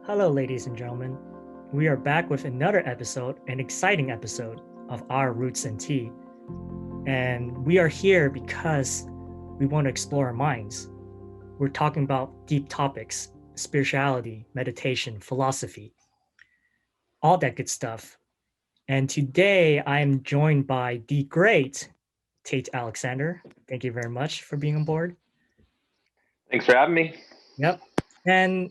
Hello, ladies and gentlemen. We are back with another episode, an exciting episode of Our Roots in Tea. And we are here because we want to explore our minds. We're talking about deep topics, spirituality, meditation, philosophy, all that good stuff. And today I am joined by the great Tait Alexander. Thank you very much for being on board. Thanks for having me. Yep. And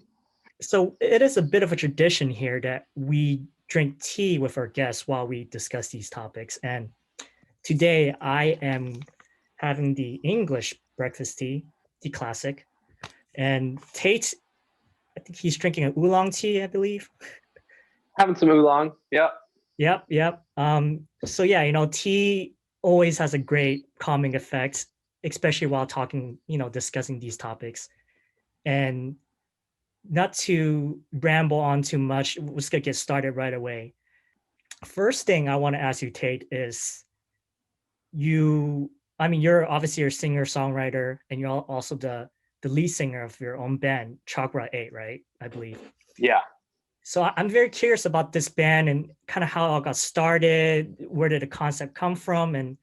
so it is a bit of a tradition here that we drink tea with our guests while we discuss these topics. And today I am having the English breakfast tea, the classic. And Tate, I think he's drinking an oolong tea, I believe. Having some oolong. Yeah. Yep. So yeah, tea always has a great calming effect, especially while talking, discussing these topics. And not to ramble on too much, we're just gonna get started right away. First thing I want to ask you, Tate, is you're obviously a singer songwriter, and you're also the lead singer of your own band, Chakra 8, right? I believe. Yeah. So I'm very curious about this band and kind of how it got started. Where did the concept come from? And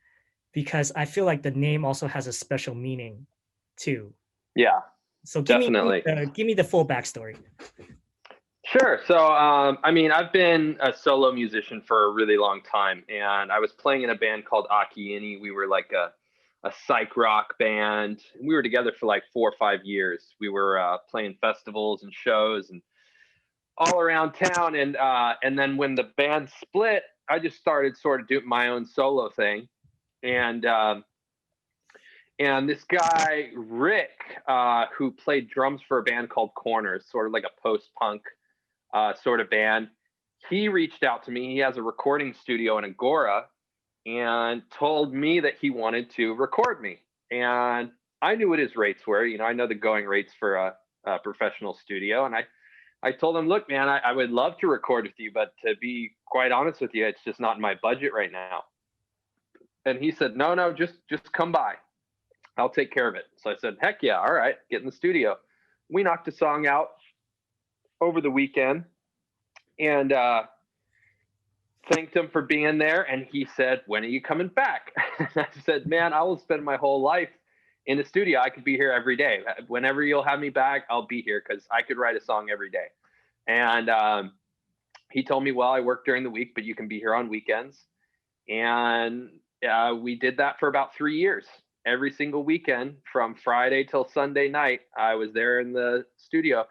because I feel like the name also has a special meaning too. Yeah. So Definitely. give me the full backstory. Sure. So, I've been a solo musician for a really long time, and I was playing in a band called Akiini. We were like a psych rock band. We were together for like 4 or 5 years. We were playing festivals and shows and all around town. And then when the band split, I just started sort of doing my own solo thing. And And this guy, Rick, who played drums for a band called Corners, sort of like a post-punk sort of band, he reached out to me. He has a recording studio in Agora and told me that he wanted to record me. And I knew what his rates were. I know the going rates for a professional studio. And I told him, look, man, I would love to record with you, but to be quite honest with you, it's just not in my budget right now. And he said, no, just come by. I'll take care of it. So I said, heck yeah, all right, get in the studio. We knocked a song out over the weekend and thanked him for being there. And he said, when are you coming back? And I said, man, I will spend my whole life in the studio. I could be here every day. Whenever you'll have me back, I'll be here because I could write a song every day. And he told me, well, I work during the week, but you can be here on weekends. And we did that for about 3 years. Every single weekend from Friday till Sunday night, I was there in the studio.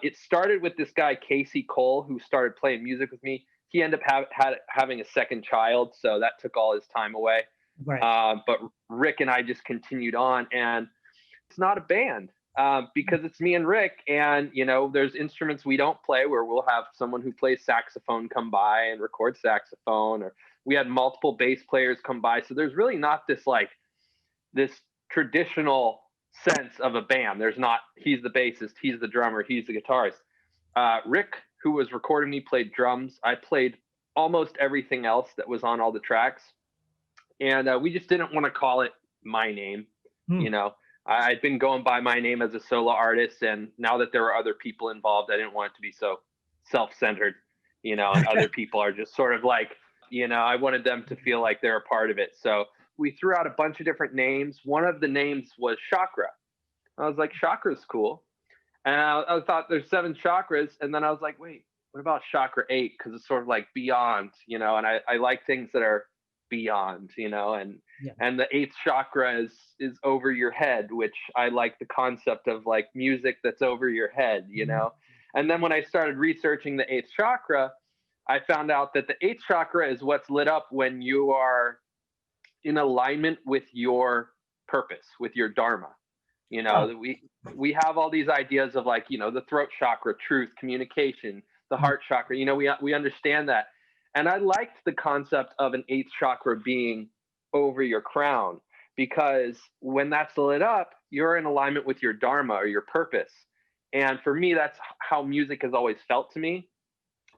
It started with this guy, Casey Cole, who started playing music with me. He ended up having a second child, so that took all his time away. Right. But Rick and I just continued on, and it's not a band because it's me and Rick. And, there's instruments we don't play where we'll have someone who plays saxophone come by and record saxophone, or we had multiple bass players come by. So there's really not this traditional sense of a band. There's not, he's the bassist, he's the drummer, he's the guitarist. Rick, who was recording me, played drums. I played almost everything else that was on all the tracks. And we just didn't want to call it my name. I'd been going by my name as a solo artist. And now that there were other people involved, I didn't want it to be so self-centered, and other people are just sort of like, I wanted them to feel like they're a part of it. So we threw out a bunch of different names. One of the names was Chakra. I was like, Chakra's cool. And I thought there's 7 chakras. And then I was like, wait, what about Chakra 8? Because it's sort of like beyond, and I like things that are beyond, and the 8th chakra is over your head, which I like the concept of like music that's over your head, And then when I started researching the 8th chakra, I found out that the 8th chakra is what's lit up when you are in alignment with your purpose, with your dharma. We have all these ideas of like, the throat chakra, truth, communication, the heart chakra, we understand that. And I liked the concept of an 8th chakra being over your crown, because when that's lit up, you're in alignment with your dharma or your purpose. And for me, that's how music has always felt to me.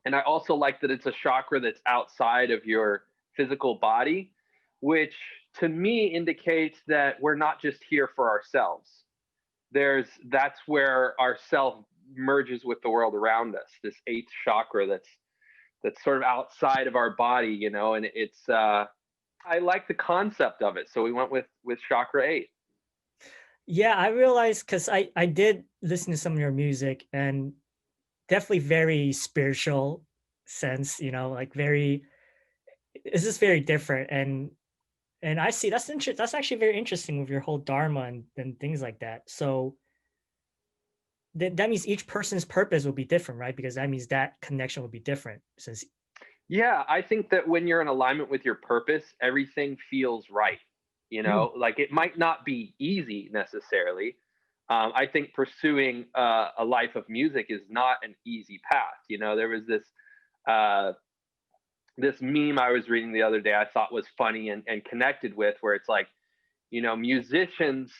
And I also like that it's a chakra that's outside of your physical body, which to me indicates that we're not just here for ourselves. That's where our self merges with the world around us, this eighth chakra that's sort of outside of our body, you know, and it's I like the concept of it. So we went with chakra 8. Yeah, I realized because I did listen to some of your music, and definitely very spiritual sense, you know, like very, it's just very different. And I see that's actually very interesting with your whole dharma and things like that. So that means each person's purpose will be different, right? Because that means that connection will be different since. Yeah, I think that when you're in alignment with your purpose, everything feels right. You Mm, know, like it might not be easy necessarily. I think pursuing a life of music is not an easy path. You know, there was uh, this meme I was reading the other day I thought was funny and connected with, where it's like, you know, musicians,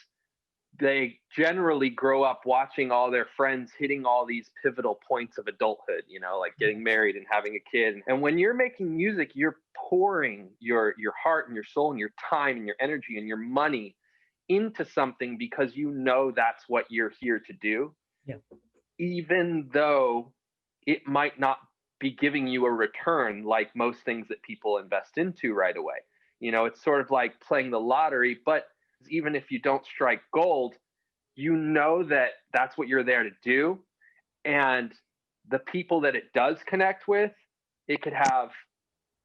they generally grow up watching all their friends hitting all these pivotal points of adulthood, you know, like getting married and having a kid. And when you're making music, you're pouring your heart and your soul and your time and your energy and your money into something because you know that's what you're here to do, yeah. even though it might not be giving you a return like most things that people invest into right away. You know, it's sort of like playing the lottery, but even if you don't strike gold, you know that that's what you're there to do. And the people that it does connect with, it could have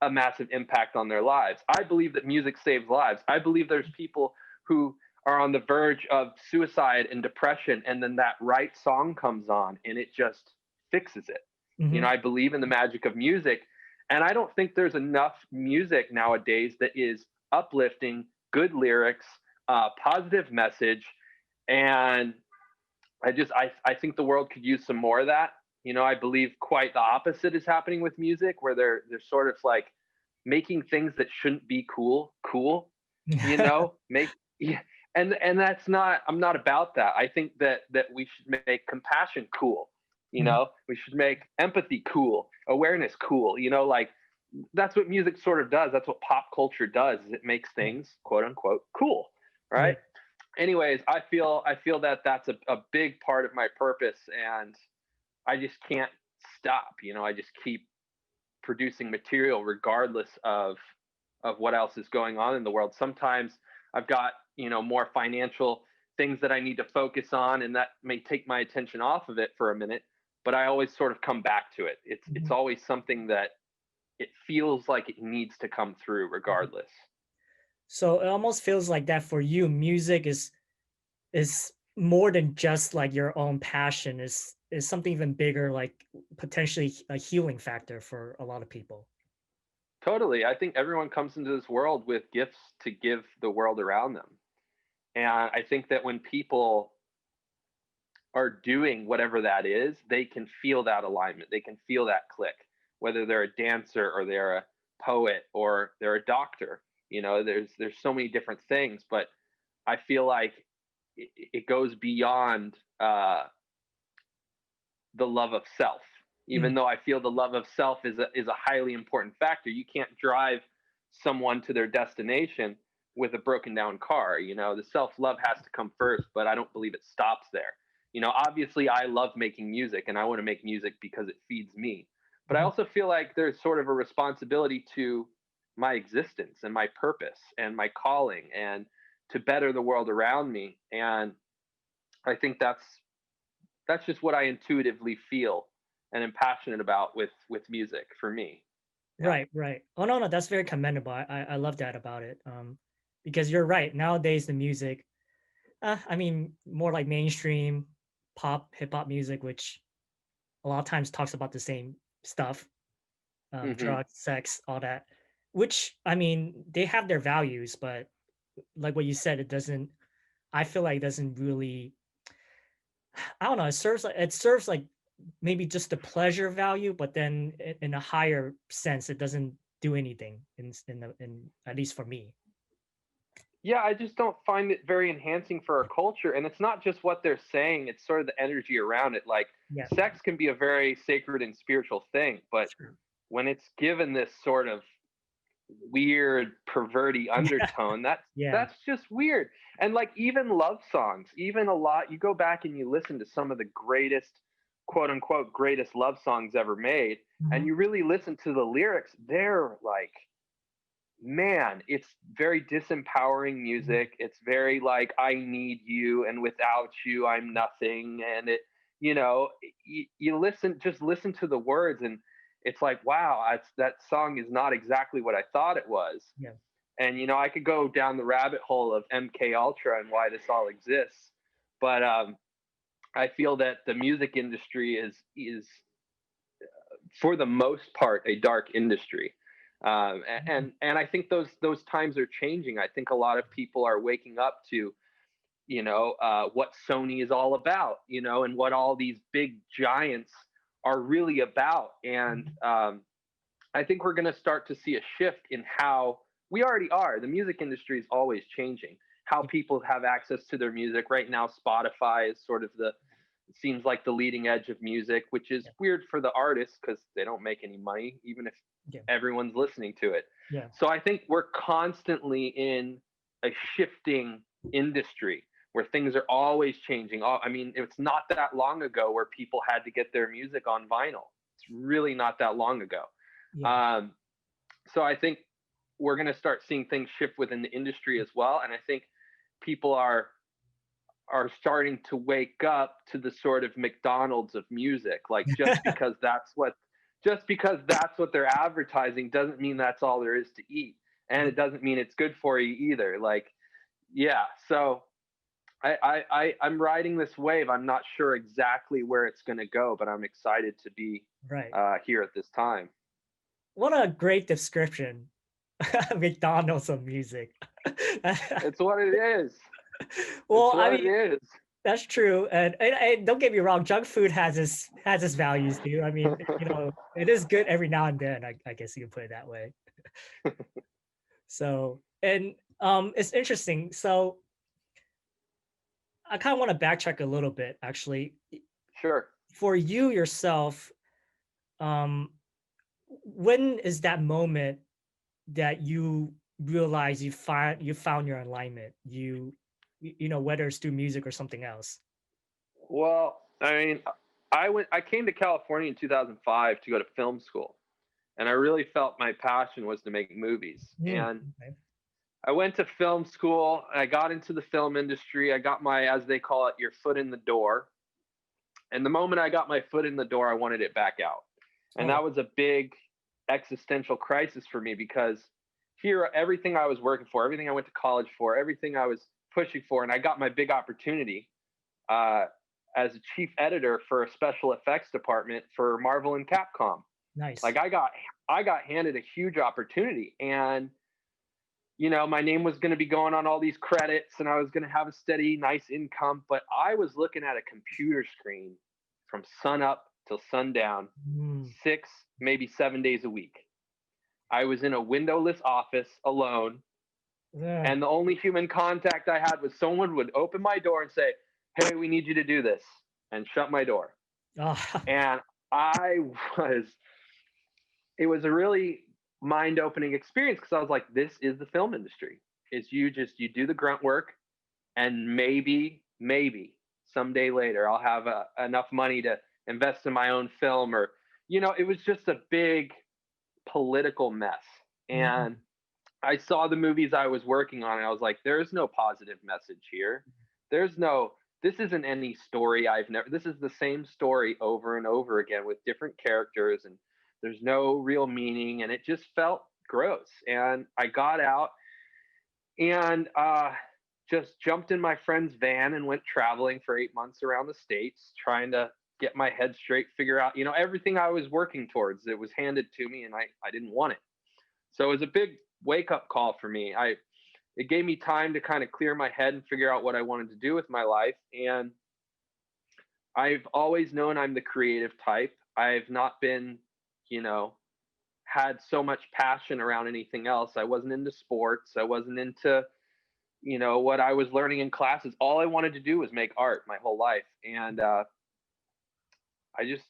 a massive impact on their lives. I believe that music saves lives. I believe there's people who are on the verge of suicide and depression, and then that right song comes on and it just fixes it. You know, Hmm. I believe in the magic of music. And I don't think there's enough music nowadays that is uplifting, good lyrics, positive message. And I think the world could use some more of that. You know, I believe quite the opposite is happening with music, where they're sort of like making things that shouldn't be cool. You know, make yeah, and that's not. I'm not about that. I think that we should make compassion cool. You know, we should make empathy cool, awareness cool. You know, like that's what music sort of does. That's what pop culture does. Is it makes things quote unquote cool, Yeah. right? Anyways, I feel that that's a big part of my purpose, and I just can't stop. You know, I just keep producing material regardless of what else is going on in the world. Sometimes I've got, you know, more financial things that I need to focus on, and that may take my attention off of it for a minute, but I always sort of come back to it. It's Mhm. always something that it feels like it needs to come through regardless. So it almost feels like that for you, music is more than just like your own passion, is something even bigger, like potentially a healing factor for a lot of people. Totally. I think everyone comes into this world with gifts to give the world around them. And I think that when people are doing whatever that is, they can feel that alignment. They can feel that click, whether they're a dancer or they're a poet or they're a doctor. You know, there's so many different things, but I feel like it goes beyond the love of self. Mm, Even though I feel the love of self is a highly important factor. You can't drive someone to their destination with a broken down car. You know, the self love has to come first, but I don't believe it stops there. You know, obviously I love making music and I want to make music because it feeds me. But I mhm. also feel like there's sort of a responsibility to my existence and my purpose and my calling and to better the world around me. And I think that's just what I intuitively feel and am passionate about with music for me. Yeah. Right, right. Oh no, no, that's very commendable. I love that about it. Because you're right. Nowadays, the music, I mean, more like mainstream pop, hip hop music, which a lot of times talks about the same stuff, Hmm. drugs, sex, all that. Which I mean, they have their values, but like what you said, it doesn't. I feel like it doesn't really. I don't know. It serves like maybe just the pleasure value, but then in a higher sense, it doesn't do anything in at least for me. Yeah, I just don't find it very enhancing for our culture. And it's not just what they're saying, it's sort of the energy around it. Like Yeah, sex can be a very sacred and spiritual thing, but sure. when it's given this sort of weird perverty undertone, Yeah, that's just weird. And like even love songs, even a lot, you go back and you listen to some of the greatest quote unquote greatest love songs ever made, and Mhm. you really listen to the lyrics, they're like, man, it's very disempowering Mhm. music. It's very like, I need you, and without you, I'm nothing. And it, you know, you listen, just listen to the words, and it's like, wow, that song is not exactly what I thought it was. Yeah. And I could go down the rabbit hole of MK Ultra and why this all exists, but I feel that the music industry is for the most part a dark industry, Mhm. and I think those times are changing. I think a lot of people are waking up to what Sony is all about, and what all these big giants are really about. And Mhm. I think we're going to start to see a shift in how we already are. The music industry is always changing. How Yeah. people have access to their music right now. Spotify is sort of it seems like the leading edge of music, which is Yeah. weird for the artists because they don't make any money, even if Yeah. everyone's listening to it. Yeah. So I think we're constantly in a shifting industry where things are always changing. I mean, it's not that long ago where people had to get their music on vinyl. It's really not that long ago. Yeah. Um, so I think we're going to start seeing things shift within the industry as well. And I think people are starting to wake up to the sort of McDonald's of music. Like just because that's what they're advertising doesn't mean that's all there is to eat. And Yeah. it doesn't mean it's good for you either. Like, yeah. So I'm riding this wave. I'm not sure exactly where it's going to go, but I'm excited to be Right. here at this time. What a great description. McDonald's of music. It's what it is. It's Well, I what it mean, is. that's true, and don't get me wrong, junk food has its values too. I mean, it is good every now and then. I guess you can put it that way. So, and it's interesting. So, I kind of want to backtrack a little bit, actually. Sure. For you yourself, um, when is that moment that you realize you found your alignment? Whether it's through music or something else. Well, I mean, I came to California in 2005 to go to film school, and I really felt my passion was to make movies. Mm, And okay. I went to film school. I got into the film industry. I got my, as they call it, your foot in the door. And the moment I got my foot in the door, I wanted it back out. And Oh, that was a big existential crisis for me because here, everything I was working for, everything I went to college for, everything I was pushing for, and I got my big opportunity uh, as a chief editor for a special effects department for Marvel and Capcom. nice. Like I got handed a huge opportunity, and my name was going to be going on all these credits, and I was going to have a steady, nice income. But I was looking at a computer screen from sun up till sundown, Mm, 6, maybe 7 days a week. I was in a windowless office alone, yeah. and the only human contact I had was someone would open my door and say, "Hey, we need you to do this," and shut my door. Oh, And I was, it was a really mind opening experience because I was like, this is the film industry. Is you do the grunt work, and maybe someday later I'll have enough money to invest in my own film. Or it was just a big political mess. And mm, I saw the movies I was working on, and I was like, there's no positive message here. There's no, this isn't any story this is the same story over and over again with different characters, and there's no real meaning. And it just felt gross. And I got out and just jumped in my friend's van and went traveling for 8 months around the States, trying to get my head straight, figure out, everything I was working towards. It was handed to me, and I didn't want it. So it was a big wake up call for me. It gave me time to kind of clear my head and figure out what I wanted to do with my life. And I've always known I'm the creative type. I've not been, you know, had so much passion around anything else. I wasn't into sports. I wasn't into, what I was learning in classes. All I wanted to do was make art my whole life. And I just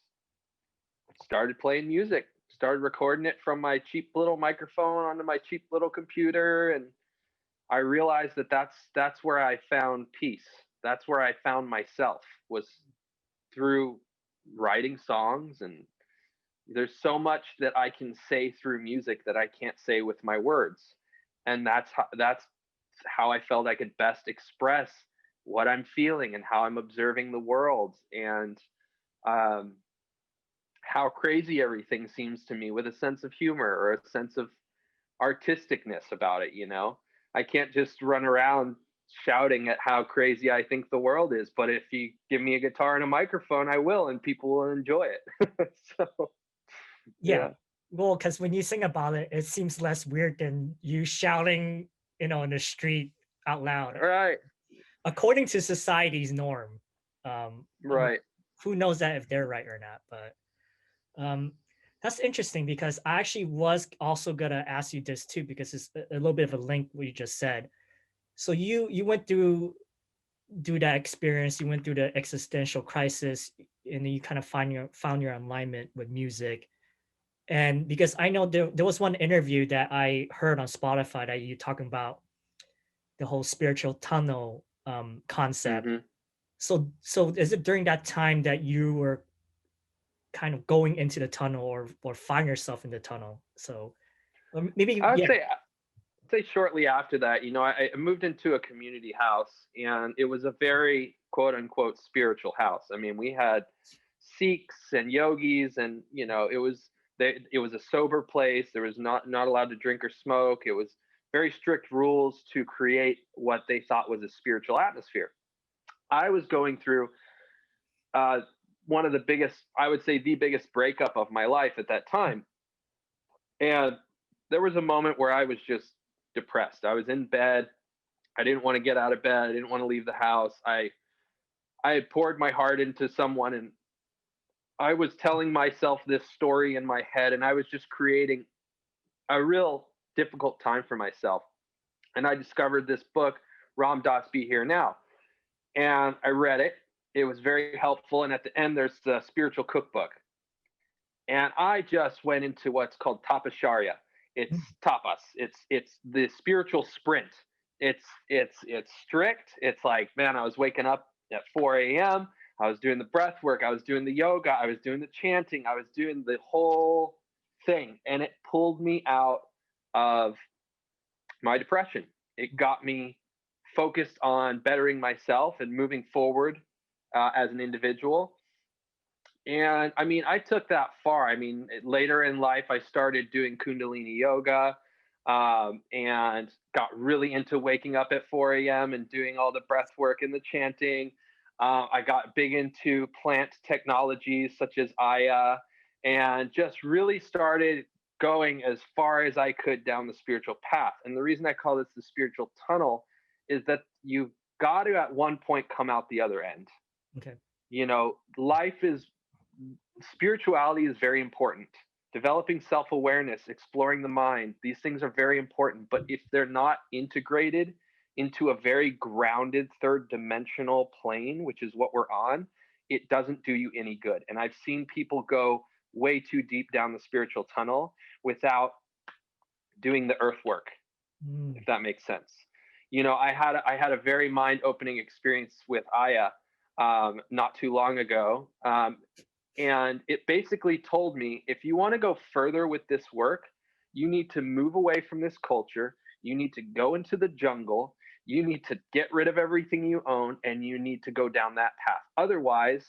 started playing music, started recording it from my cheap little microphone onto my cheap little computer. And I realized that that's where I found peace. That's where I found myself, was through writing songs, and there's so much that I can say through music that I can't say with my words. And that's how I felt I could best express what I'm feeling and how I'm observing the world, and um, how crazy everything seems to me, with a sense of humor or a sense of artisticness about it. I can't just run around shouting at how crazy I think the world is, but if you give me a guitar and a microphone, I will, and people will enjoy it. So, Yeah. yeah. Well, because when you sing about it, it seems less weird than you shouting, in the street out loud. Right. According to society's norm. I mean, Right. who knows that if they're right or not, but um, that's interesting because I actually was also gonna ask you this too, because it's a little bit of a link what you just said. So you went through that experience, you went through the existential crisis, and then you kind of found your alignment with music. And because I know there was one interview that I heard on Spotify that you talking about the whole spiritual tunnel concept. Hmm. So is it during that time that you were kind of going into the tunnel or find yourself in the tunnel? So maybe I would yeah. say shortly after that, I moved into a community house, and it was a very quote unquote spiritual house. I mean, we had Sikhs and yogis, and it was a sober place. There was not allowed to drink or smoke. It was very strict rules to create what they thought was a spiritual atmosphere. I was going through uh, one of the biggest, I would say, the biggest breakup of my life at that time, and there was a moment where I was just depressed. I was in bed. I didn't want to get out of bed. I didn't want to leave the house. I had poured my heart into someone, and I was telling myself this story in my head, and I was just creating a real difficult time for myself. And I discovered this book, Ram Dass Be Here Now. And I read it. It was very helpful. And at the end, there's the spiritual cookbook. And I just went into what's called tapasarya. It's tapas. It's the spiritual sprint. It's strict. It's like, man, I was waking up at 4 a.m. I was doing the breath work. I was doing the yoga. I was doing the chanting. I was doing the whole thing. And it pulled me out of my depression. It got me focused on bettering myself and moving forward as an individual. And I mean, I took that far. I mean, later in life, I started doing Kundalini yoga, and got really into waking up at 4 a.m. and doing all the breath work and the chanting. I got big into plant technologies such as Aya, and just really started going as far as I could down the spiritual path. And the reason I call this the spiritual tunnel is that you've got to at one point come out the other end. Okay. Life is spirituality is very important. Developing self-awareness, exploring the mind, these things are very important, but if they're not integrated into a very grounded third dimensional plane, which is what we're on, it doesn't do you any good. And I've seen people go way too deep down the spiritual tunnel without doing the earth work, if that makes sense. I had a very mind-opening experience with Aya not too long ago. And it basically told me, if you want to go further with this work, you need to move away from this culture. You need to go into the jungle. You need to get rid of everything you own, and you need to go down that path. Otherwise,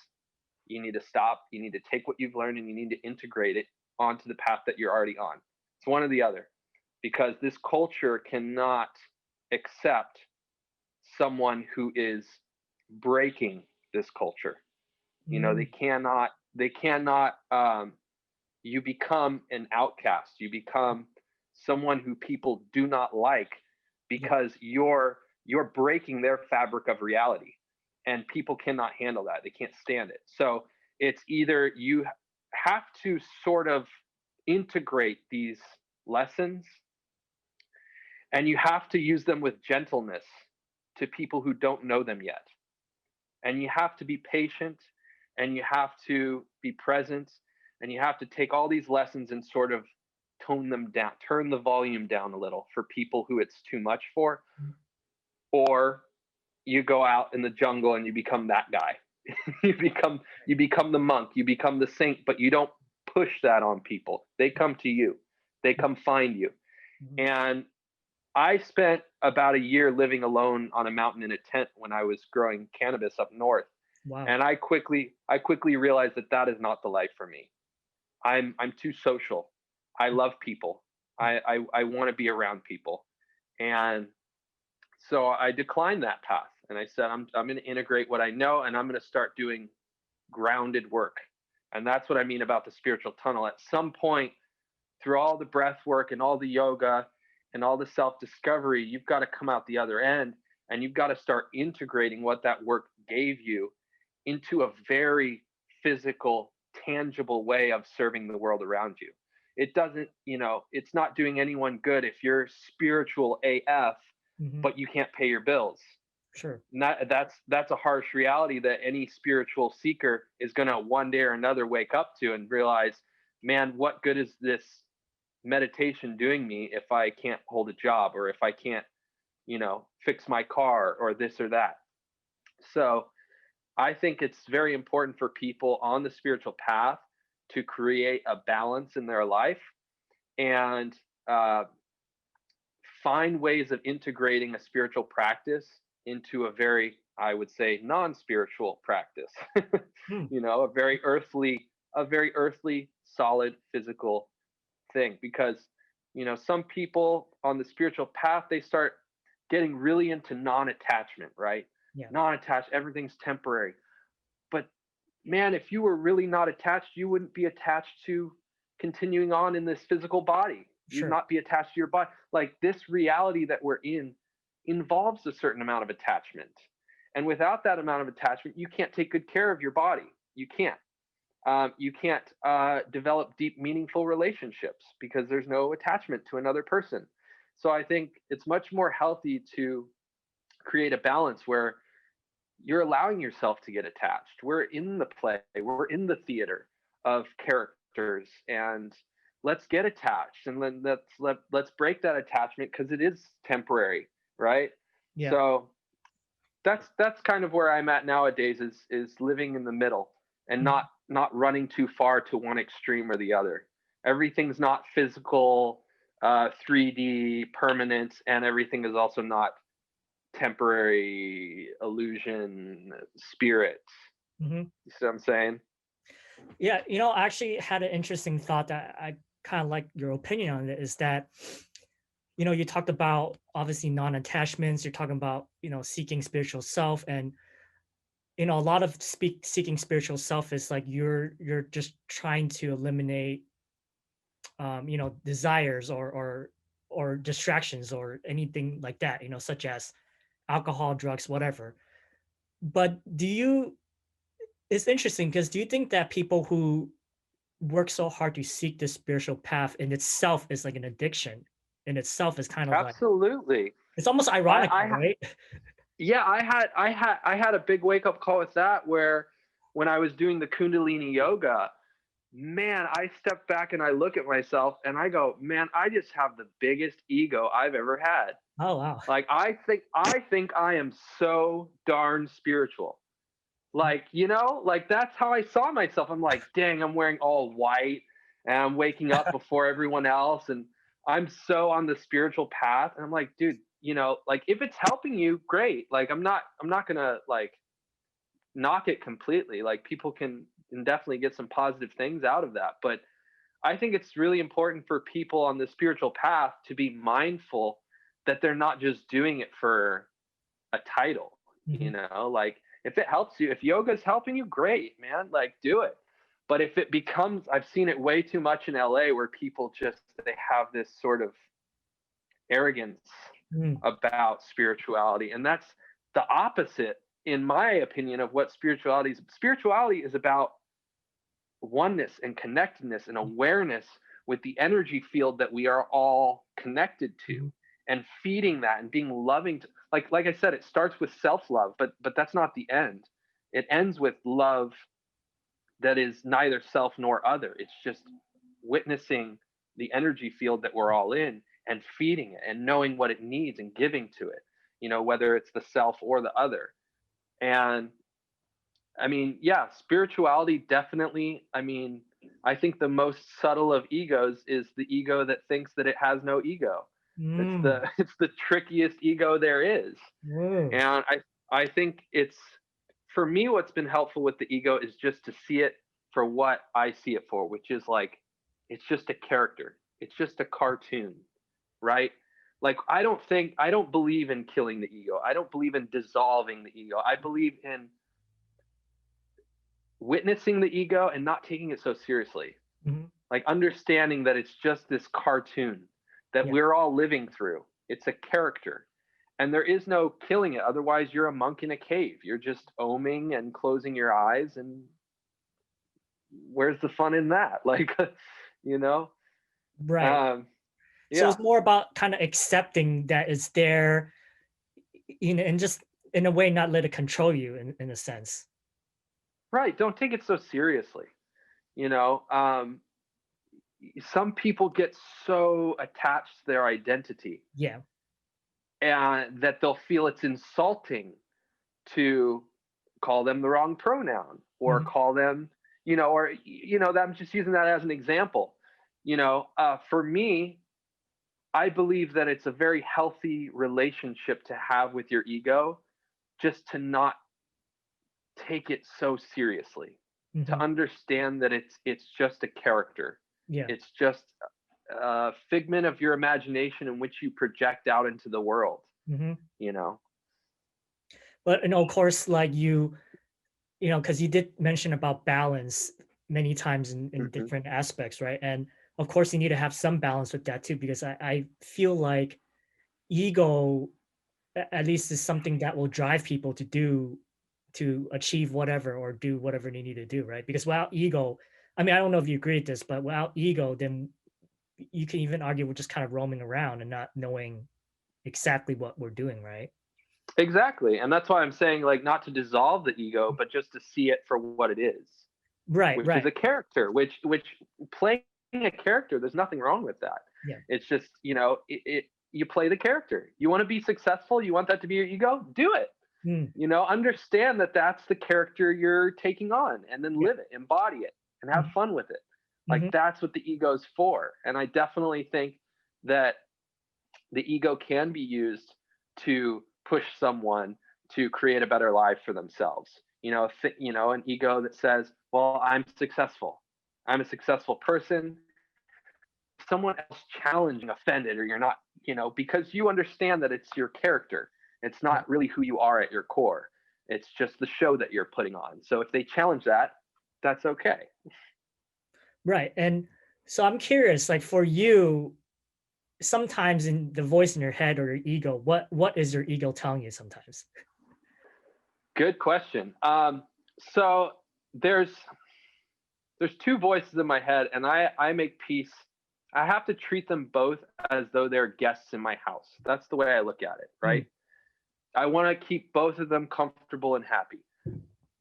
you need to stop. You need to take what you've learned and you need to integrate it onto the path that you're already on. It's one or the other, because this culture cannot accept someone who is breaking this culture. They cannot you become an outcast. You become someone who people do not like because you're breaking their fabric of reality, and people cannot handle that. They can't stand it. So it's either you have to sort of integrate these lessons, and you have to use them with gentleness to people who don't know them yet, and you have to be patient, and you have to be present, and you have to take all these lessons and sort of tone them down, turn the volume down a little for people who it's too much for. Or you go out in the jungle and you become that guy. you become the monk, you become the saint, but you don't push that on people. They come to you. They come find you. Mhm. And I spent about a year living alone on a mountain in a tent when I was growing cannabis up north. Wow. And I quickly realized that that is not the life for me. I'm too social. I love people. I want to be around people. And so I declined that path and I said, I'm going to integrate what I know and I'm going to start doing grounded work. And that's what I mean about the spiritual tunnel. At some point, through all the breath work and all the yoga and all the self discovery, you've got to come out the other end and you've got to start integrating what that work gave you into a very physical, tangible way of serving the world around you. It doesn't, it's not doing anyone good if you're spiritual AF, Hmm. but you can't pay your bills. Sure. That's a harsh reality that any spiritual seeker is going to one day or another wake up to and realize, man, what good is this meditation doing me if I can't hold a job or if I can't, fix my car or this or that. So I think it's very important for people on the spiritual path to create a balance in their life and uh, find ways of integrating a spiritual practice into a very, I would say, non-spiritual practice. Hmm. A very earthly, solid physical thing. Because, some people on the spiritual path, they start getting really into non-attachment, right? Yeah. Non-attached, everything's temporary. But man, if you were really not attached, you wouldn't be attached to continuing on in this physical body. You'd Sure. not be attached to your body. Like this reality that we're in involves a certain amount of attachment. And without that amount of attachment, you can't take good care of your body. You can't. You can't develop deep, meaningful relationships because there's no attachment to another person. So I think it's much more healthy to create a balance where you're allowing yourself to get attached. We're in the play, we're in the theater of characters, and let's get attached, and then let's break that attachment because it is temporary, right? Yeah. So that's kind of where I'm at nowadays is living in the middle and Mhm. not running too far to one extreme or the other. Everything's not physical, 3D permanent, and everything is also not temporary illusion spirit. Mhm. You see what I'm saying? Yeah, I actually had an interesting thought that I kind of like your opinion on it is that, you talked about obviously non-attachments, you're talking about, seeking spiritual self and a lot of seeking spiritual self is like you're just trying to eliminate desires or distractions or anything like that, such as alcohol, drugs, whatever. But it's interesting because do you think that people who work so hard to seek the spiritual path in itself is like an addiction in itself is kind of like Absolutely. it's almost I, ironical, I right? yeah, I had a big wake up call with that where when I was doing the Kundalini yoga, man, I step back and I look at myself and I go, man, I just have the biggest ego I've ever had. Oh wow. Like I think I am so darn spiritual. Like that's how I saw myself. I'm like, dang, I'm wearing all white and I'm waking up before everyone else and I'm so on the spiritual path. And I'm like, dude, like if it's helping you, great. Like I'm not gonna like knock it completely. Like people can definitely get some positive things out of that. But I think it's really important for people on the spiritual path to be mindful that they're not just doing it for a title, Mhm. like if it helps you, if yoga's helping you, great, man, like do it. But if it becomes, I've seen it way too much in LA where people just, they have this sort of arrogance Mm. about spirituality. And that's the opposite, in my opinion, of what spirituality is about oneness and connectedness and awareness with the energy field that we are all connected to Mhm. and feeding that and being loving to, like I said, it starts with self-love, but that's not the end. It ends with love that is neither self nor other. It's just witnessing the energy field that we're all in and feeding it and knowing what it needs and giving to it, whether it's the self or the other. And I mean, yeah, spirituality definitely. I mean, I think the most subtle of egos is the ego that thinks that it has no ego. It's Mm. the it's the trickiest ego there is. Whoa. And I think it's, for me, what's been helpful with the ego is just to see it for what I see it for, which is like, it's just a character. It's just a cartoon, right? Like, I don't believe in killing the ego. I don't believe in dissolving the ego. I believe in witnessing the ego and not taking it so seriously. Mhm. Like, understanding that it's just this cartoon that Yeah. we're all living through. It's a character. And there is no killing it. Otherwise, you're a monk in a cave. You're just oming and closing your eyes. And where's the fun in that? Like, you know? Right. Um, So yeah, it's more about kind of accepting that it's there, and just in a way not let it control you in a sense. right. Don't take it so seriously. You know, some people get so attached to their identity Yeah. and that they'll feel it's insulting to call them the wrong pronoun or Mhm. call them, I'm just using that as an example. For me, I believe that it's a very healthy relationship to have with your ego, just to not take it so seriously, to Mhm. understand that it's just a character. Yeah. It's just a figment of your imagination in which you project out into the world, Mhm. you know. But of course, like because you did mention about balance many times in Hmm. different aspects, right? And of course, you need to have some balance with that too, because I feel like ego, at least, is something that will drive people to achieve whatever or do whatever they need to do, right? Because without ego, I mean, I don't know if you agree with this, but without ego, then you can even argue we're just kind of roaming around and not knowing exactly what we're doing, right? Exactly. And that's why I'm saying, like, not to dissolve the ego, but just to see it for what it is, Right, which is right. a character, which playing a character, there's nothing wrong with that. Yeah. It's just, you play the character. You want to be successful, you want that to be your ego, do it. Mm, Understand that that's the character you're taking on, and then yeah. live it, embody it, and have Mhm, fun with it. Like, mhm, that's what the ego's for. And I definitely think that the ego can be used to push someone to create a better life for themselves. An ego that says, "Well, I'm successful. I'm a successful person." Someone else challenging, offended, or you're not, because you understand that it's your character. It's yeah. not really who you are at your core. It's just the show that you're putting on. So if they challenge that, that's okay. Right. And so I'm curious, like for you, sometimes in the voice in your head or your ego, what is your ego telling you sometimes? Good question. So there's there's two voices in my head, and I make peace. I have to treat them both as though they're guests in my house. That's the way I look at it, right? Mm, I want to keep both of them comfortable and happy.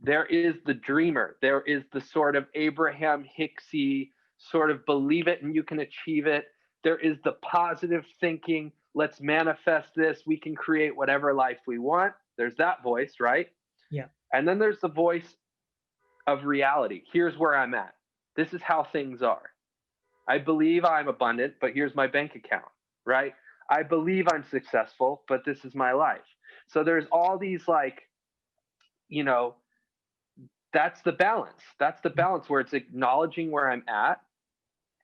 There is the dreamer. There is the sort of Abraham Hicksy sort of believe it and you can achieve it. There is the positive thinking. Let's manifest this. We can create whatever life we want. There's that voice, right? yeah. And then there's the voice of reality. Here's where I'm at. This is how things are. I believe I'm abundant, but here's my bank account, right? I believe I'm successful, but this is my life. So there's all these, like, you know, that's the balance. That's the balance where it's acknowledging where I'm at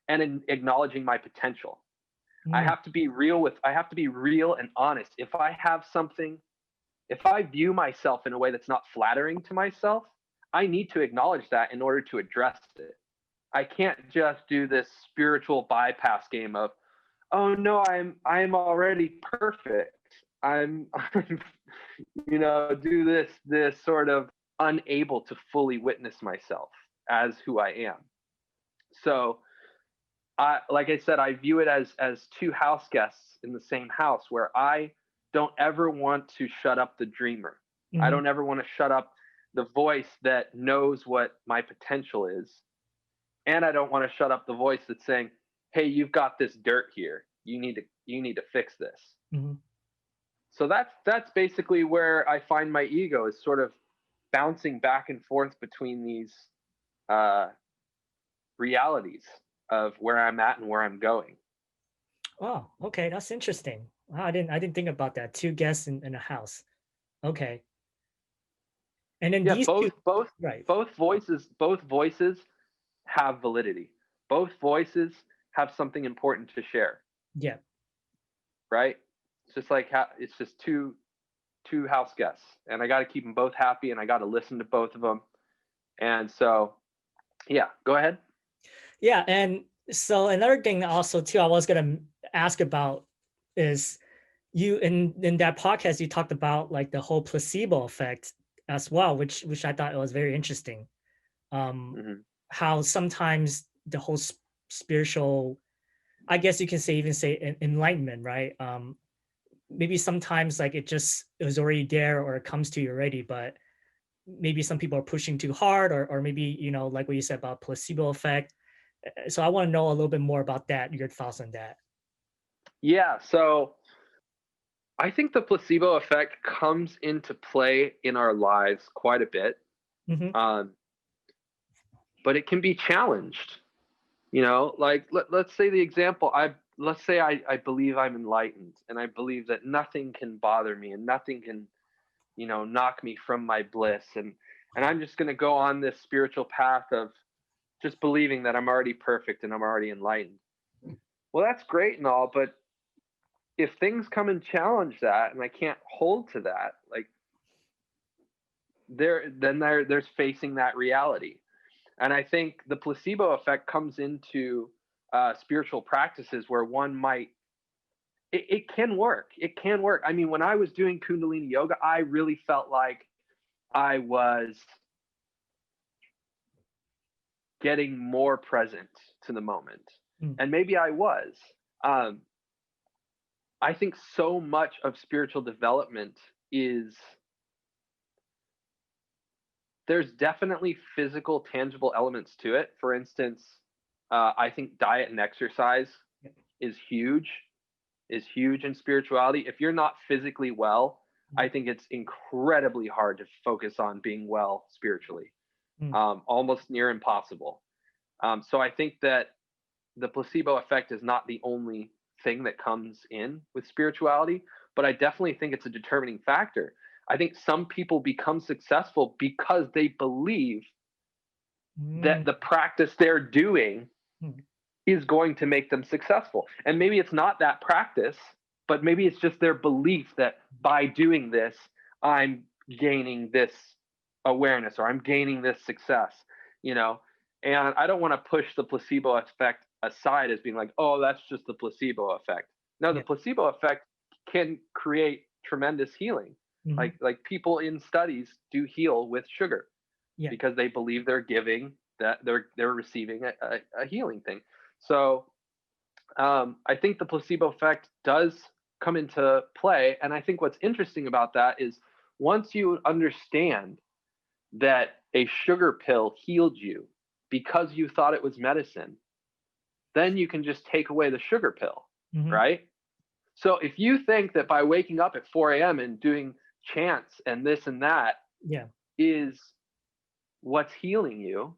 and acknowledging my potential. Mm, I have to be real and honest. If I have something, if I view myself in a way that's not flattering to myself, I need to acknowledge that in order to address it. I can't just do this spiritual bypass game of, oh no, I'm already perfect. I'm do this sort of unable to fully witness myself as who I am. So like I said, I view it as two house guests in the same house, where I don't ever want to shut up the dreamer. I mhm, don't ever want to shut up the voice that knows what my potential is. And I don't want to shut up the voice that's saying, "Hey, you've got this dirt here. You need to fix this." mhm, So that's basically where I find my ego is sort of bouncing back and forth between these realities of where I'm at and where I'm going. Oh, okay, that's interesting. Wow, I didn't think about that. Two guests in a house. Okay. And then Yeah, these two, right. both voices have validity. Both voices have something important to share, Yeah. right? It's just like it's just two house guests, and I got to keep them both happy, and I got to listen to both of them. And so, yeah, go ahead. Yeah, and so another thing also too I was gonna ask about is you in that podcast you talked about like the whole placebo effect as well, which I thought was very interesting. Mm-hmm. How sometimes the whole spiritual, I guess you can say even say enlightenment, right? Maybe sometimes like it was already there or it comes to you already, but maybe some people are pushing too hard, or maybe like what you said about placebo effect. So I want to know a little bit more about that, your thoughts on that. Yeah, so I think the placebo effect comes into play in our lives quite a bit, Mm-hmm. um, but it can be challenged. Like let's say the example. Let's say I believe I'm enlightened, and I believe that nothing can bother me, and nothing can knock me from my bliss, and I'm just going to go on this spiritual path of just believing that I'm already perfect and I'm already enlightened. Well, that's great and all, but if things come and challenge that and I can't hold to that, like there's facing that reality. And I think the placebo effect comes into spiritual practices where one might, it can work. It can work. I mean, when I was doing Kundalini yoga, I really felt like I was getting more present to the moment. Mm. And maybe I was. I think so much of spiritual development is, there's definitely physical, tangible elements to it. For instance, I think diet and exercise is huge in spirituality. If you're not physically well, I think it's incredibly hard to focus on being well spiritually, almost near impossible. So I think that the placebo effect is not the only thing that comes in with spirituality, but I definitely think it's a determining factor. I think some people become successful because they believe that the practice they're doing is going to make them successful. And maybe it's not that practice, but maybe it's just their belief that by doing this, I'm gaining this awareness or I'm gaining this success, And I don't want to push the placebo effect aside as being like, oh, that's just the placebo effect. No, the placebo effect can create tremendous healing. Like people in studies do heal with sugar because they believe they're giving, that they're receiving a healing thing. So I think the placebo effect does come into play. And I think what's interesting about that is once you understand that a sugar pill healed you because you thought it was medicine, then you can just take away the sugar pill, right? So if you think that by waking up at 4 a.m. and doing chants and this and that is what's healing you,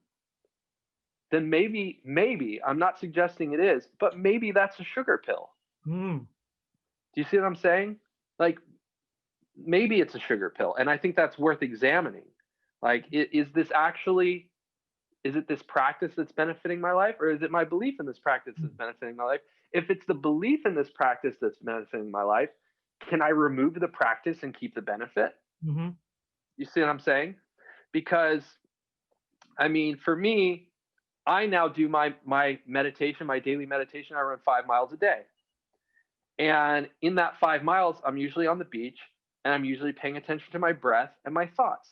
then maybe, I'm not suggesting it is, but maybe that's a sugar pill. Do you see what I'm saying? Like, maybe it's a sugar pill. And I think that's worth examining. Like, is it this practice that's benefiting my life, or is it my belief in this practice that's benefiting my life? If it's the belief in this practice that's benefiting my life, can I remove the practice and keep the benefit? You see what I'm saying? Because, I mean, for me, I now do my meditation, my daily meditation. I run 5 miles a day. And in that 5 miles, I'm usually on the beach and I'm usually paying attention to my breath and my thoughts.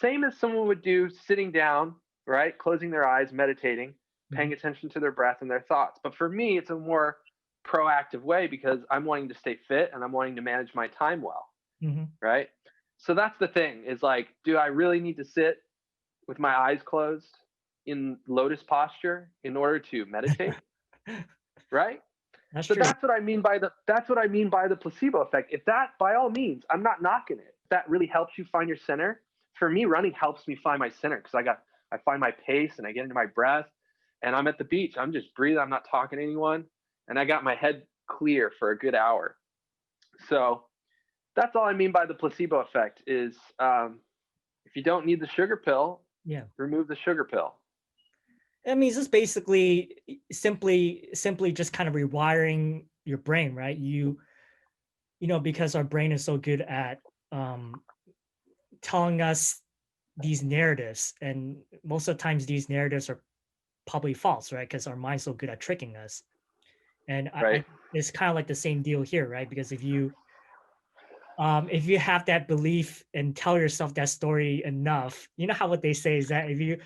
Same as someone would do sitting down, right? Closing their eyes, meditating, paying attention to their breath and their thoughts. But for me, it's a more proactive way because I'm wanting to stay fit and I'm wanting to manage my time well, right? So that's the thing, is like, do I really need to sit with my eyes closed in lotus posture in order to meditate? Right? That's so true. that's what I mean by the placebo effect. If that, by all means, I'm not knocking it. If that really helps you find your center, for me, running helps me find my center because I find my pace and I get into my breath, and I'm at the beach. I'm just breathing. I'm not talking to anyone, and I got my head clear for a good hour. So that's all I mean by the placebo effect is if you don't need the sugar pill, Yeah. remove the sugar pill. I mean, it's just basically simply just kind of rewiring your brain, right? Because our brain is so good at telling us these narratives, and most of the times these narratives are probably false, right? Because our mind's so good at tricking us. And Right. it's kind of like the same deal here, right? Because if you have that belief and tell yourself that story enough, you know how what they say is that if you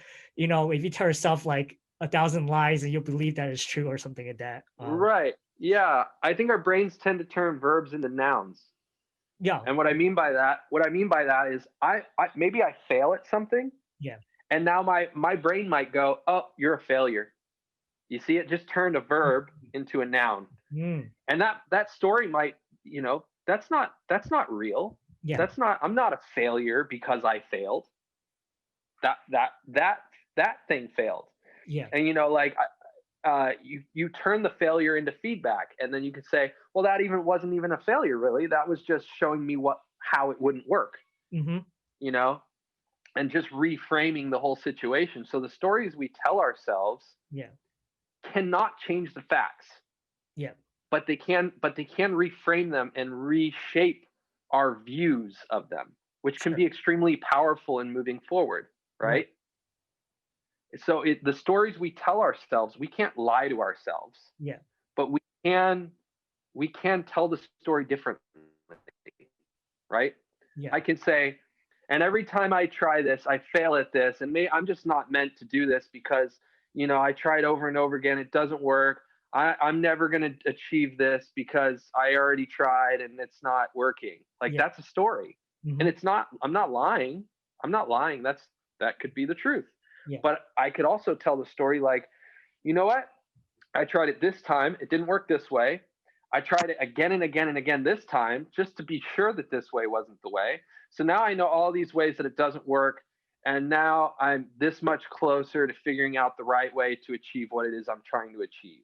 tell yourself like 1,000 lies and you'll believe that it's true or something like that. Right. Yeah. I think our brains tend to turn verbs into nouns. Yeah. And what I mean by that is I maybe I fail at something. Yeah. And now my brain might go, oh, you're a failure. You see, it just turned a verb into a noun. Mm. And that story might, that's not real. Yeah. I'm not a failure because I failed. That thing failed. Yeah. And you turn the failure into feedback, and then you could say, well, that wasn't even a failure, really. That was just showing me how it wouldn't work. Mm-hmm. And just reframing the whole situation. So the stories we tell ourselves cannot change the facts. Yeah. But they can reframe them and reshape our views of them, which can be extremely powerful in moving forward, right? So the stories we tell ourselves, we can't lie to ourselves. Yeah. But we can tell the story differently, right? Yeah. I can say, and every time I try this, I fail at this, and I'm just not meant to do this because I tried over and over again. It doesn't work. I'm never going to achieve this because I already tried and it's not working. That's a story. Mm-hmm. And it's not, I'm not lying. That could be the truth. Yeah. But I could also tell the story like, you know what? I tried it this time. It didn't work this way. I tried it again and again and again this time just to be sure that this way wasn't the way. So now I know all these ways that it doesn't work. And now I'm this much closer to figuring out the right way to achieve what it is I'm trying to achieve.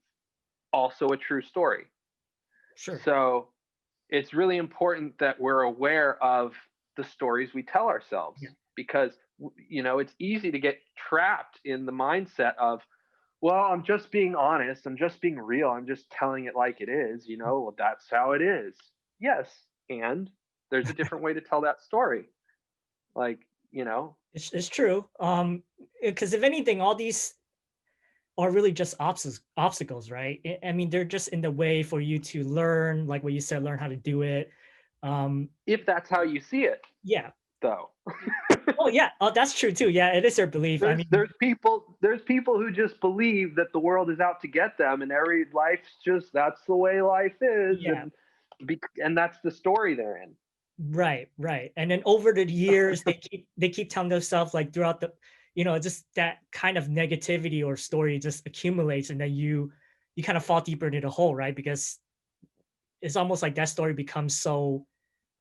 Also a true story. Sure. So it's really important that we're aware of the stories we tell ourselves because, it's easy to get trapped in the mindset of, well, I'm just being honest. I'm just being real. I'm just telling it like it is, well, that's how it is. Yes. And there's a different way to tell that story. It's true. Because if anything, all these are really just obstacles, right? I mean, they're just in the way for you to learn, like what you said, learn how to do it. If that's how you see it. Yeah. Though. Oh yeah. Oh, that's true too. Yeah, it is their belief. There's people who just believe that the world is out to get them, and that's the way life is. Yeah. And that's the story they're in. Right. And then over the years, they keep telling themselves like throughout the, just that kind of negativity or story just accumulates, and then you kind of fall deeper into the hole, right? Because it's almost like that story becomes so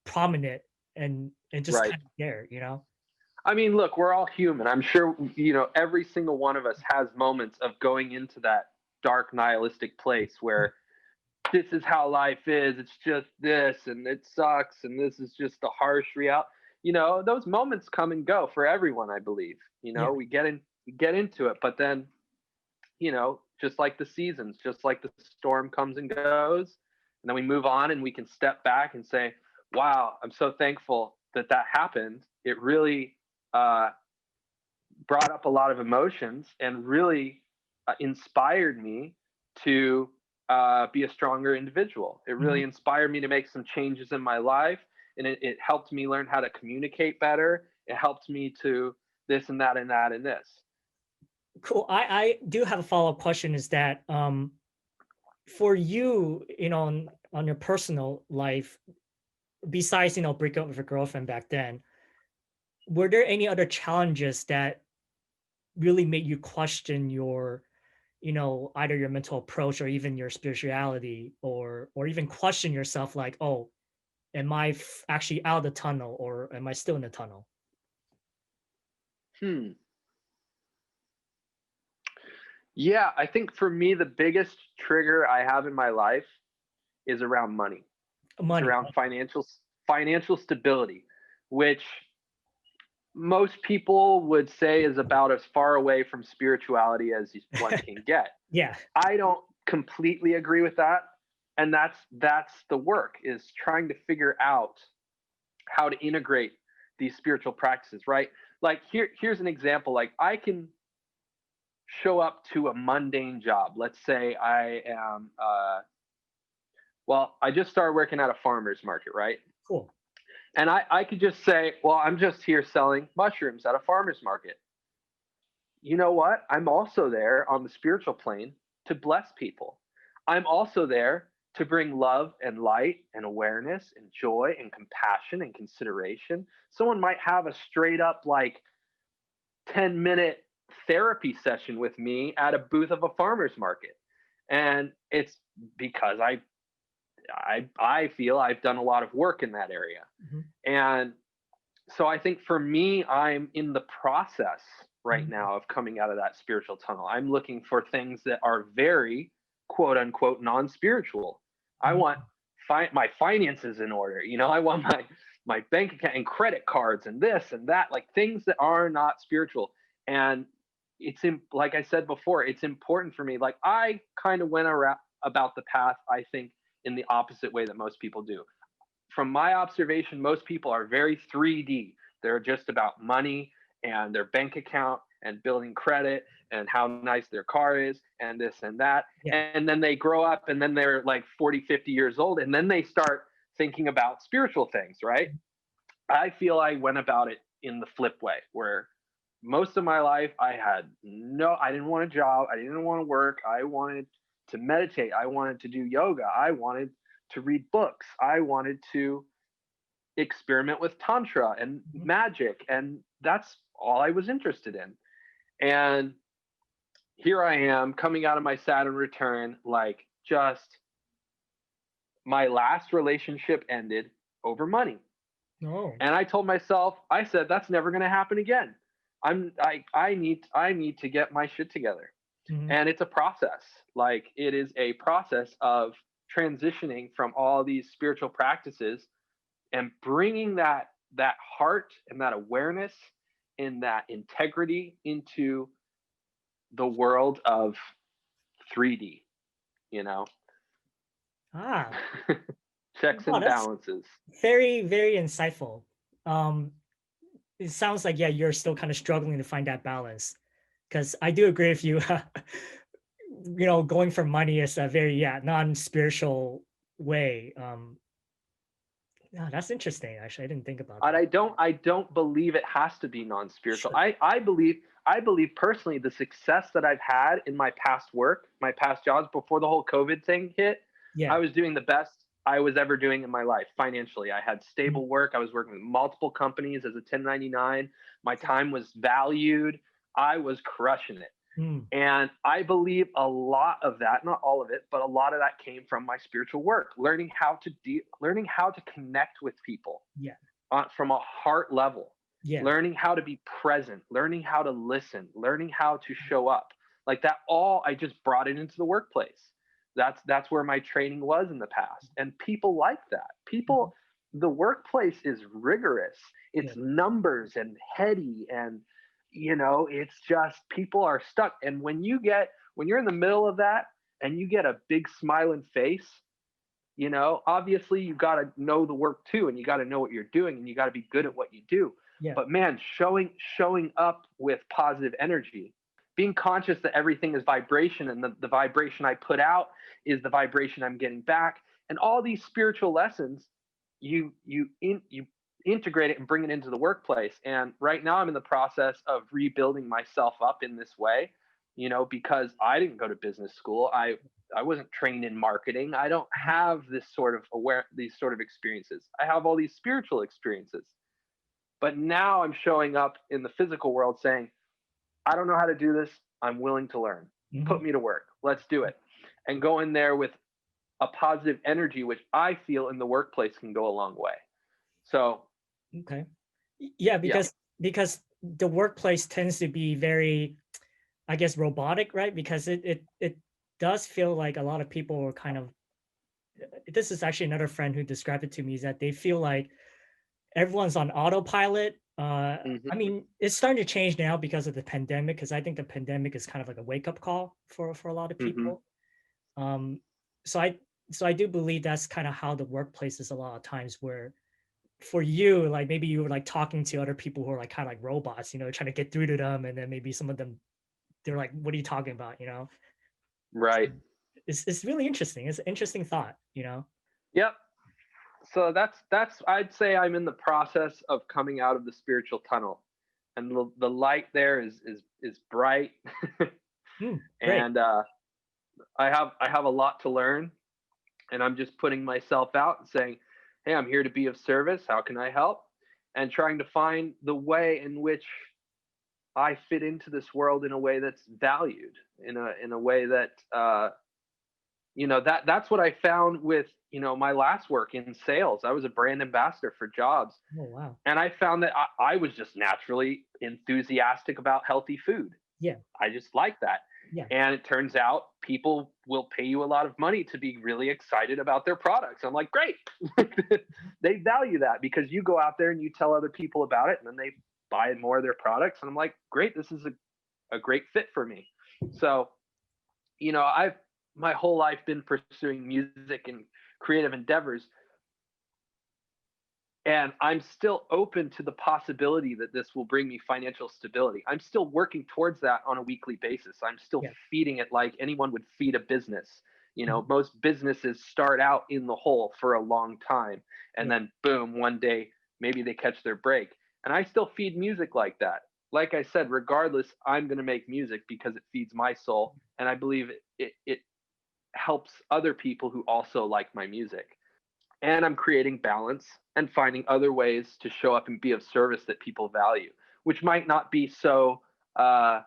prominent and just kind of there, I mean, look, we're all human. I'm sure, every single one of us has moments of going into that dark nihilistic place where this is how life is. It's just this and it sucks. And this is just a harsh reality. Those moments come and go for everyone, I believe. We get into it, but then, just like the seasons, just like the storm comes and goes, and then we move on and we can step back and say, wow, I'm so thankful that happened. It really brought up a lot of emotions and really inspired me to be a stronger individual. It really inspired me to make some changes in my life, and it helped me learn how to communicate better. It helped me to this and that and that and this. Cool. I do have a follow-up question, is that for you, on your personal life, besides, break up with your girlfriend back then, were there any other challenges that really made you question your, either your mental approach or even your spirituality, or even question yourself like, oh, am I actually out of the tunnel, or am I still in the tunnel? Hmm. Yeah, I think for me, the biggest trigger I have in my life is around money. It's Money. around financial stability, which most people would say is about as far away from spirituality as one can get. Yeah. I don't completely agree with that, and that's the work, is trying to figure out how to integrate these spiritual practices, right? Like here's an example. Like I can show up to a mundane job. Let's say I am well, I just started working at a farmer's market, right? Cool. And I could just say, well, I'm just here selling mushrooms at a farmer's market. You know what? I'm also there on the spiritual plane to bless people. I'm also there to bring love and light and awareness and joy and compassion and consideration. Someone might have a straight up like 10-minute therapy session with me at a booth of a farmer's market. And it's because I feel I've done a lot of work in that area. Mhm. And so I think for me, I'm in the process right Mhm. now of coming out of that spiritual tunnel. I'm looking for things that are very quote unquote non-spiritual. I Mhm. want my finances in order. I want my bank account and credit cards and this and that, like things that are not spiritual. And like I said before, it's important for me. Like I kind of went around about the path, I think, in the opposite way that most people do. From my observation, most people are very 3D. They're just about money and their bank account and building credit and how nice their car is and this and that. Yeah. And then they grow up and then they're like 40, 50 years old. And then they start thinking about spiritual things, right? I feel I went about it in the flip way, where most of my life I didn't want a job. I didn't want to work. I wanted to meditate. I wanted to do yoga. I wanted to read books. I wanted to experiment with tantra and Mhm. magic. And that's all I was interested in. And here I am coming out of my Saturn return, like just my last relationship ended over money. Oh. And I told myself, I said, that's never going to happen again. I need to get my shit together. Mhm. And it's a process. Like it is a process of transitioning from all these spiritual practices and bringing that heart and that awareness and that integrity into the world of 3D, you know. Ah. Checks Wow, and that's balances. very, very insightful. Um, it sounds like, yeah, you're still kind of struggling to find that balance. Because I do agree with you. Going for money is a very, yeah, non-spiritual way. Yeah, that's interesting. Actually, I didn't think about And that. I don't believe it has to be non-spiritual. Sure. I believe personally the success that I've had in my past work, my past jobs before the whole COVID thing hit, I Yeah. was doing the best I was ever doing in my life financially. I had Mhm. stable work. I was working with multiple companies as a 1099. My time was valued. I was crushing it. Mm. And I believe a lot of that, not all of it, but a lot of that came from my spiritual work, learning how to connect with people Yeah. from a heart level, Yeah. learning how to be present, learning how to listen, learning how to show up. Like that all I just brought it into the workplace. That's where my training was in the past. And people like that. Mhm. The workplace is rigorous. Yeah. It's numbers and heady and it's just people are stuck. And when you're in the middle of that and you get a big smiling face, obviously you got to know the work too, and you got to know what you're doing, and you got to be good at what you do. Yeah. But man, showing up with positive energy, being conscious that everything is vibration, and the vibration I put out is the vibration I'm getting back, and all these spiritual lessons, you integrate it and bring it into the workplace. And right now I'm in the process of rebuilding myself up in this way, because I didn't go to business school. I wasn't trained in marketing. I don't have these sort of experiences. I have all these spiritual experiences. But now I'm showing up in the physical world saying, I don't know how to do this. I'm willing to learn. Mhm. Put me to work. Let's do it. And go in there with a positive energy, which I feel in the workplace can go a long way. So, Okay. Yeah, yeah. because the workplace tends to be very, I guess, robotic, right? Because it does feel like a lot of people are kind of, this is actually another friend who described it to me, is that they feel like everyone's on autopilot. I Hmm. mean, it's starting to change now because of the pandemic, because I think the pandemic is kind of like a wake up call for a lot of Hmm. people. Um, so I so I do believe that's kind of how the workplace is a lot of times, where for you, like maybe you were like talking to other people who are like kind of like robots, trying to get through to them, and then maybe some of them, they're like, "What are you talking about?" Right. It's really interesting. It's an interesting thought. Yep. So that's I'd say I'm in the process of coming out of the spiritual tunnel, and the light there is bright, Great. and I have a lot to learn, and I'm just putting myself out and saying, hey, I'm here to be of service. How can I help? And trying to find the way in which I fit into this world in a way that's valued, in a way that that's what I found with my last work in sales. I was a brand ambassador for jobs, Oh wow. and I found that I was just naturally enthusiastic about healthy food. Yeah. I just like that. Yeah. And it turns out people will pay you a lot of money to be really excited about their products. I'm like, great. They value that because you go out there and you tell other people about it, and then they buy more of their products. And I'm like, great, this is a great fit for me. So, I've my whole life been pursuing music and creative endeavors, and I'm still open to the possibility that this will bring me financial stability. I'm still working towards that on a weekly basis. I'm still Yeah. feeding it like anyone would feed a business. Mhm. Most businesses start out in the hole for a long time, and Yeah. then boom, one day maybe they catch their break. And I still feed music like that. Like I said, regardless, I'm going to make music because it feeds my soul, and I believe it helps other people who also like my music. And I'm creating balance and finding other ways to show up and be of service that people value, which might not be so uh,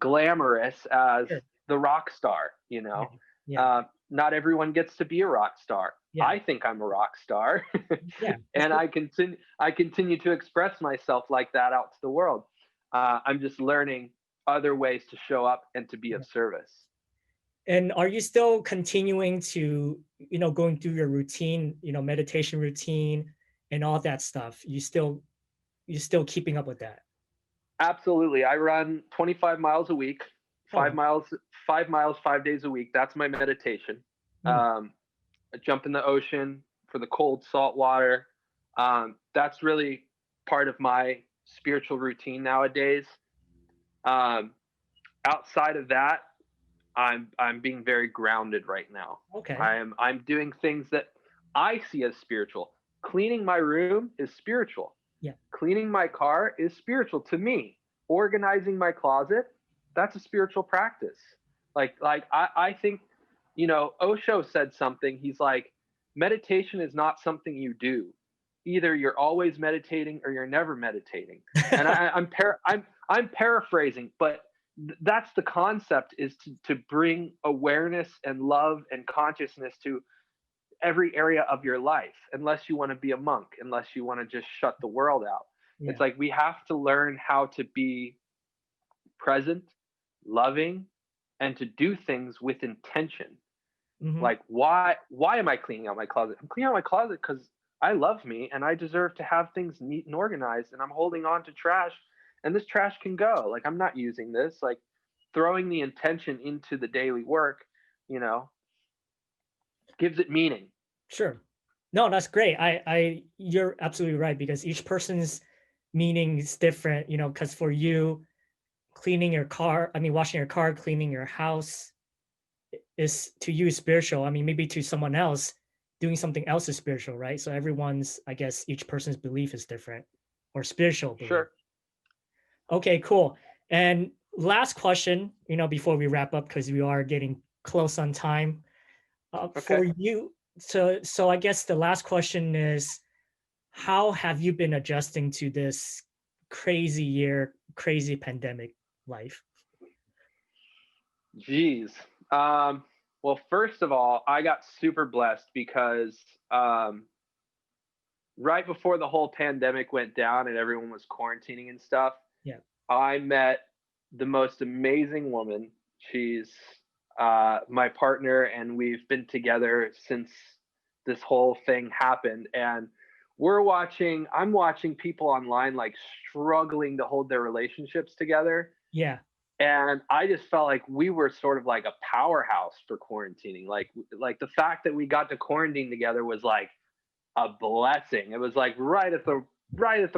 glamorous as Sure. the rock star. Yeah. Yeah. Not everyone gets to be a rock star. Yeah. I think I'm a rock star, Yeah. That's and good. I continue to express myself like that out to the world. I'm just learning other ways to show up and to be of Yeah. service. And are you still continuing to, going through your routine, meditation routine and all that stuff? You still keeping up with that? Absolutely. I run 25 miles a week, Oh, 5 miles, 5 miles, 5 days a week. That's my meditation. mm, I jump in the ocean for the cold, salt water. That's really part of my spiritual routine nowadays. Um, Outside of that, I'm being very grounded right now. okay. I'm doing things that I see as spiritual. Cleaning my room is spiritual. Yeah. Cleaning my car is spiritual to me. Organizing my closet, that's a spiritual practice. I think, Osho said something. He's like, meditation is not something you do. Either you're always meditating or you're never meditating. And I'm paraphrasing, but that's the concept, is to bring awareness and love and consciousness to every area of your life, unless you want to be a monk, unless you want to just shut the world out. It's Yeah. like we have to learn how to be present, loving, and to do things with intention. Hmm. Like, why am I cleaning out my closet? I'm cleaning out my closet because I love me and I deserve to have things neat and organized, and I'm holding on to trash, and this trash can go. Like, I'm not using this. Like, throwing the intention into the daily work, you know, gives it meaning. Sure. No, that's great. You're absolutely right, because each person's meaning is different, because for you, cleaning your car, I mean, washing your car, cleaning your house is to you spiritual. I mean, maybe to someone else, doing something else is spiritual, right? So everyone's, I guess, each person's belief is different, or spiritual belief. Sure. Okay, cool. And last question, before we wrap up, because we are getting close on time. For Okay. you, so I guess the last question is, how have you been adjusting to this crazy year, crazy pandemic life? Jeez. Well, first of all, I got super blessed because right before the whole pandemic went down and everyone was quarantining and stuff, Yeah. I met the most amazing woman. She's my partner, and we've been together since this whole thing happened. And I'm watching people online like struggling to hold their relationships together. Yeah. And I just felt like we were sort of like a powerhouse for quarantining. Like the fact that we got to quarantine together was like a blessing. It was like right at the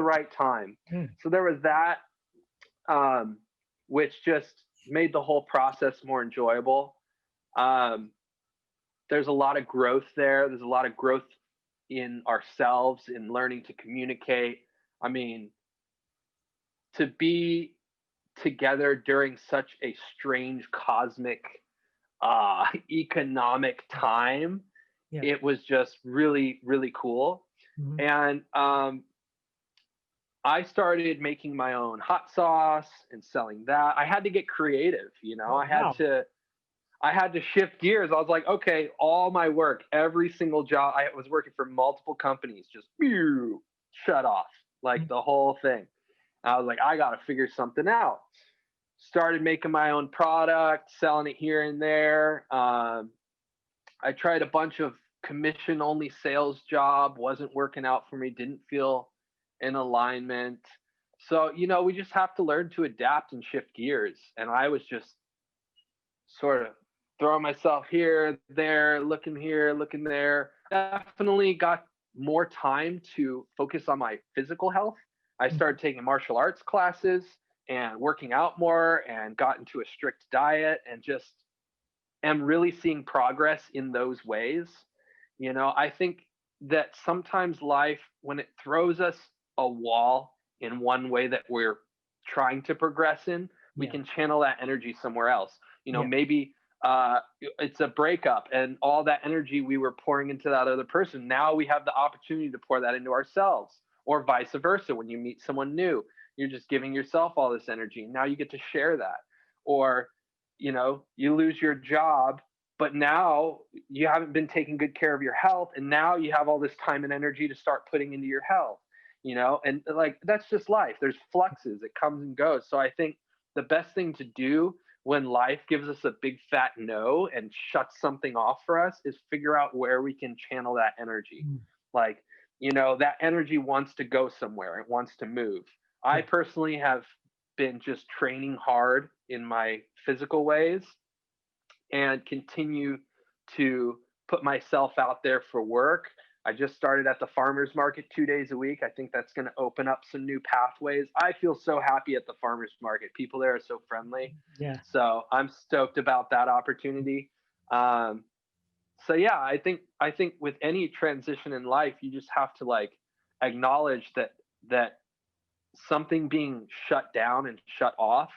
right time. Mm. So there was that, which just made the whole process more enjoyable. Um, there's a lot of growth there. There's a lot of growth in ourselves, in learning to communicate. I mean, to be together during such a strange cosmic economic time, Yeah. it was just really, really cool. Mhm. And I started making my own hot sauce and selling that. I had to get creative, you know. Oh, wow. I had to shift gears. I was like, okay, all my work, every single job, I was working for multiple companies, just shut off, like Mm. the whole thing. I was like, I got to figure something out. Started making my own product, selling it here and there. I tried a bunch of commission only sales job, wasn't working out for me, didn't feel in alignment. So, you know, we just have to learn to adapt and shift gears. And I was just sort of throwing myself here, looking there. Definitely got more time to focus on my physical health. I Mm. started taking martial arts classes and working out more and got into a strict diet and just am really seeing progress in those ways. You know, I think that sometimes life, when it throws us a wall in one way that we're trying to progress in, we Yeah. can channel that energy somewhere else. You know, Yeah. maybe it's a breakup and all that energy we were pouring into that other person. Now we have the opportunity to pour that into ourselves, or vice versa. When you meet someone new, you're just giving yourself all this energy. Now you get to share that. Or, you know, you lose your job, but now you haven't been taking good care of your health, and now you have all this time and energy to start putting into your health, you know. And like, that's just life. There's fluxes, it comes and goes. So I think the best thing to do when life gives us a big fat no and shuts something off for us is figure out where we can channel that energy. Mm. Like, you know, that energy wants to go somewhere, it wants to move. I Yeah. personally have been just training hard in my physical ways and continue to put myself out there for work. I just started at the farmers market 2 days a week. I think that's going to open up some new pathways. I feel so happy at the farmers market. People there are so friendly. Yeah. So I'm stoked about that opportunity. Um, so yeah, I think with any transition in life, you just have to like acknowledge that something being shut down and shut off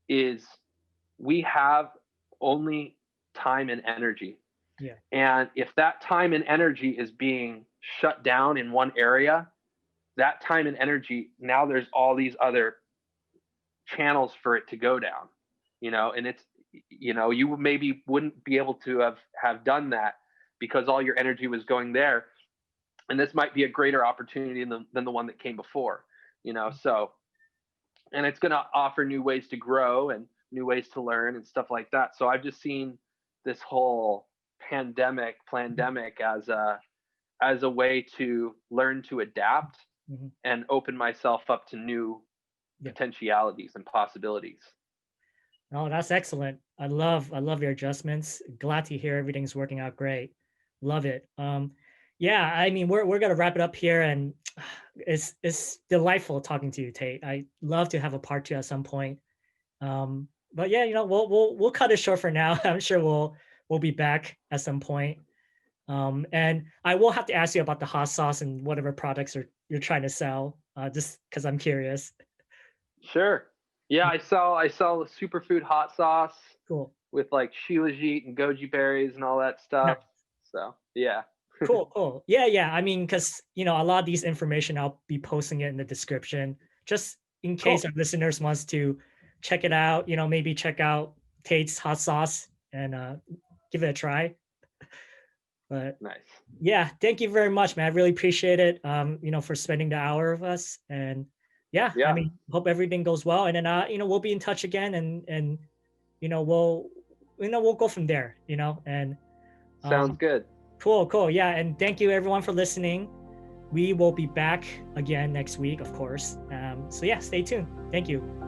is, we have only time and energy. Yeah. And if that time and energy is being shut down in one area, that time and energy, now there's all these other channels for it to go down, you know. And it's, you know, you maybe wouldn't be able to have done that because all your energy was going there. And this might be a greater opportunity than the one that came before, you know. So, and it's going to offer new ways to grow and new ways to learn and stuff like that. So I've just seen this whole pandemic as a way to learn to adapt Mhm. and open myself up to new Yeah. potentialities and possibilities. Oh, that's excellent. I love your adjustments. Glad to hear everything's working out great. Love it. Yeah, I mean we're gonna wrap it up here, and it's delightful talking to you, Tate. I love to have a part two at some point. But yeah, you know, we'll cut it short for now. I'm sure we'll be back at some point. And I will have to ask you about the hot sauce and whatever products you're trying to sell, just because I'm curious. Sure. Yeah, I sell a superfood hot sauce Cool. with like shilajit and goji berries and all that stuff. Nice. So yeah. Cool, cool. Yeah, yeah. I mean, because you know, a lot of these information I'll be posting it in the description, just in case Cool. our listeners wants to check it out. You know, maybe check out Tate's hot sauce and give it a try. But Nice. yeah, thank you very much, man. I really appreciate it. You know, for spending the hour of us. And yeah, I Yeah. mean, hope everything goes well, and then we'll be in touch again, and we'll go from there, and Sounds good. cool, yeah, and thank you everyone for listening. We will be back again next week, of course. So yeah, stay tuned. Thank you.